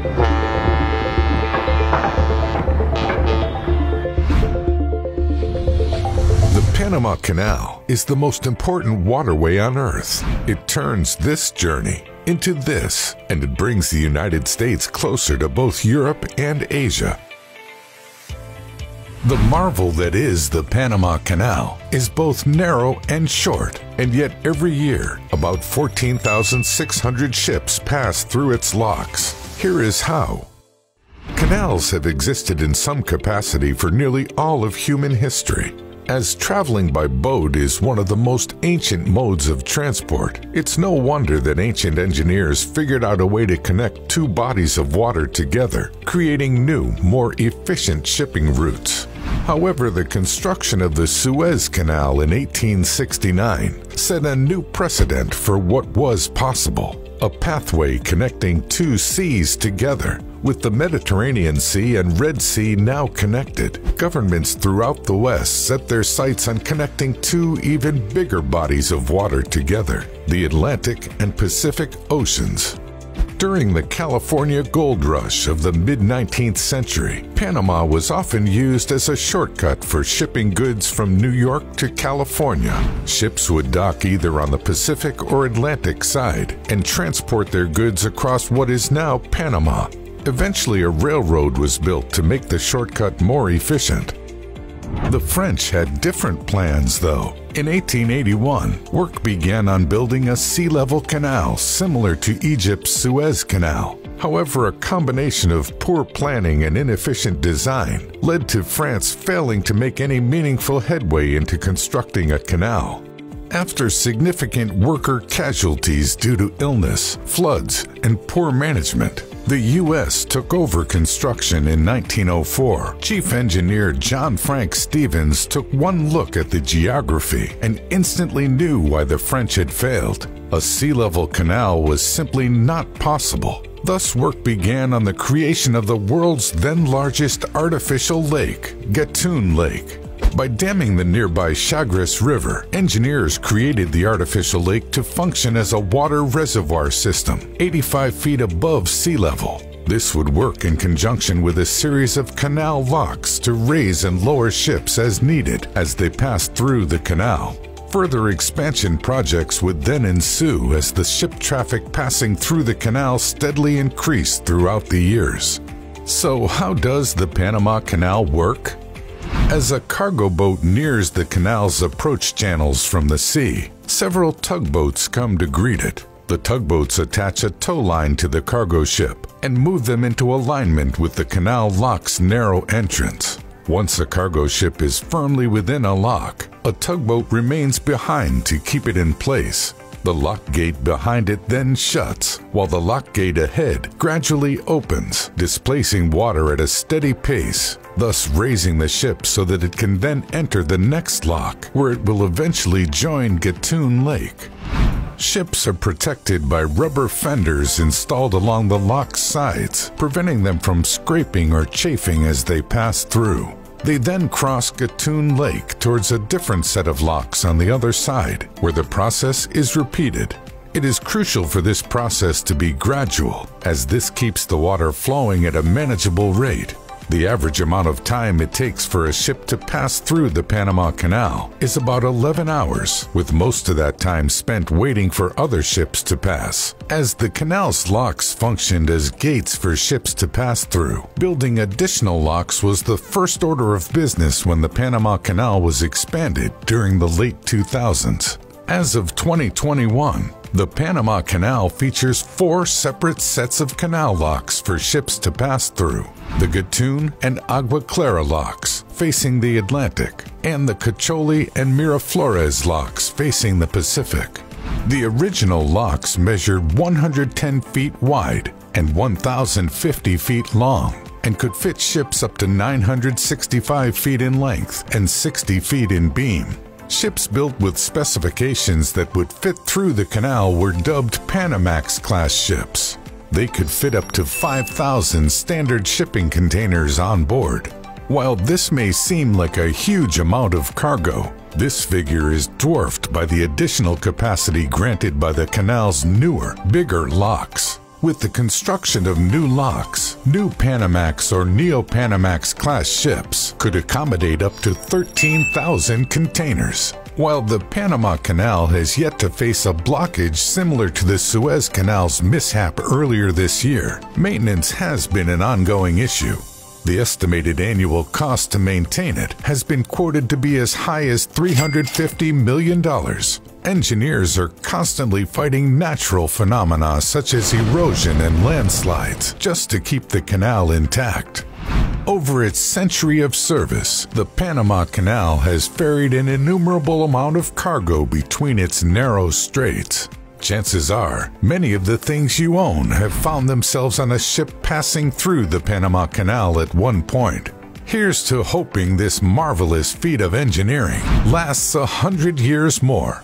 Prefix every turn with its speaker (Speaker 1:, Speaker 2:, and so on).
Speaker 1: The Panama Canal is the most important waterway on Earth. It turns this journey into this, and it brings the United States closer to both Europe and Asia. The marvel that is the Panama Canal is both narrow and short, and yet every year, about 14,600 ships pass through its locks. Here is how. Canals have existed in some capacity for nearly all of human history. As traveling by boat is one of the most ancient modes of transport, it's no wonder that ancient engineers figured out a way to connect two bodies of water together, creating new, more efficient shipping routes. However, the construction of the Suez Canal in 1869 set a new precedent for what was possible, a pathway connecting two seas together. With the Mediterranean Sea and Red Sea now connected, governments throughout the West set their sights on connecting two even bigger bodies of water together, the Atlantic and Pacific Oceans. During the California gold rush of the mid-19th century, Panama was often used as a shortcut for shipping goods from New York to California. Ships would dock either on the Pacific or Atlantic side and transport their goods across what is now Panama. Eventually, a railroad was built to make the shortcut more efficient. The French had different plans, though. In 1881, work began on building a sea-level canal similar to Egypt's Suez Canal. However, a combination of poor planning and inefficient design led to France failing to make any meaningful headway into constructing a canal. After significant worker casualties due to illness, floods, and poor management, the U.S. took over construction in 1904. Chief Engineer John Frank Stevens took one look at the geography and instantly knew why the French had failed. A sea-level canal was simply not possible. Thus, work began on the creation of the world's then largest artificial lake, Gatun Lake. By damming the nearby Chagres River, engineers created the artificial lake to function as a water reservoir system, 85 feet above sea level. This would work in conjunction with a series of canal locks to raise and lower ships as needed as they passed through the canal. Further expansion projects would then ensue as the ship traffic passing through the canal steadily increased throughout the years. So how does the Panama Canal work? As a cargo boat nears the canal's approach channels from the sea, several tugboats come to greet it. The tugboats attach a tow line to the cargo ship and move them into alignment with the canal lock's narrow entrance. Once a cargo ship is firmly within a lock, a tugboat remains behind to keep it in place. The lock gate behind it then shuts, while the lock gate ahead gradually opens, displacing water at a steady pace, thus raising the ship so that it can then enter the next lock, where it will eventually join Gatun Lake. Ships are protected by rubber fenders installed along the lock's sides, preventing them from scraping or chafing as they pass through. They then cross Gatun Lake towards a different set of locks on the other side, where the process is repeated. It is crucial for this process to be gradual, as this keeps the water flowing at a manageable rate. The average amount of time it takes for a ship to pass through the Panama Canal is about 11 hours, with most of that time spent waiting for other ships to pass. As the canal's locks functioned as gates for ships to pass through, building additional locks was the first order of business when the Panama Canal was expanded during the late 2000s. As of 2021, the Panama Canal features 4 separate sets of canal locks for ships to pass through: the Gatun and Agua Clara locks facing the Atlantic, and the Cacholi and Miraflores locks facing the Pacific. The original locks measured 110 feet wide and 1,050 feet long, and could fit ships up to 965 feet in length and 60 feet in beam. Ships built with specifications that would fit through the canal were dubbed Panamax-class ships. They could fit up to 5,000 standard shipping containers on board. While this may seem like a huge amount of cargo, this figure is dwarfed by the additional capacity granted by the canal's newer, bigger locks. With the construction of new locks, new Panamax or Neo-Panamax class ships could accommodate up to 13,000 containers. While the Panama Canal has yet to face a blockage similar to the Suez Canal's mishap earlier this year, maintenance has been an ongoing issue. The estimated annual cost to maintain it has been quoted to be as high as $350 million. Engineers are constantly fighting natural phenomena such as erosion and landslides just to keep the canal intact. Over its century of service, the Panama Canal has ferried an innumerable amount of cargo between its narrow straits. Chances are, many of the things you own have found themselves on a ship passing through the Panama Canal at one point. Here's to hoping this marvelous feat of engineering lasts 100 years more.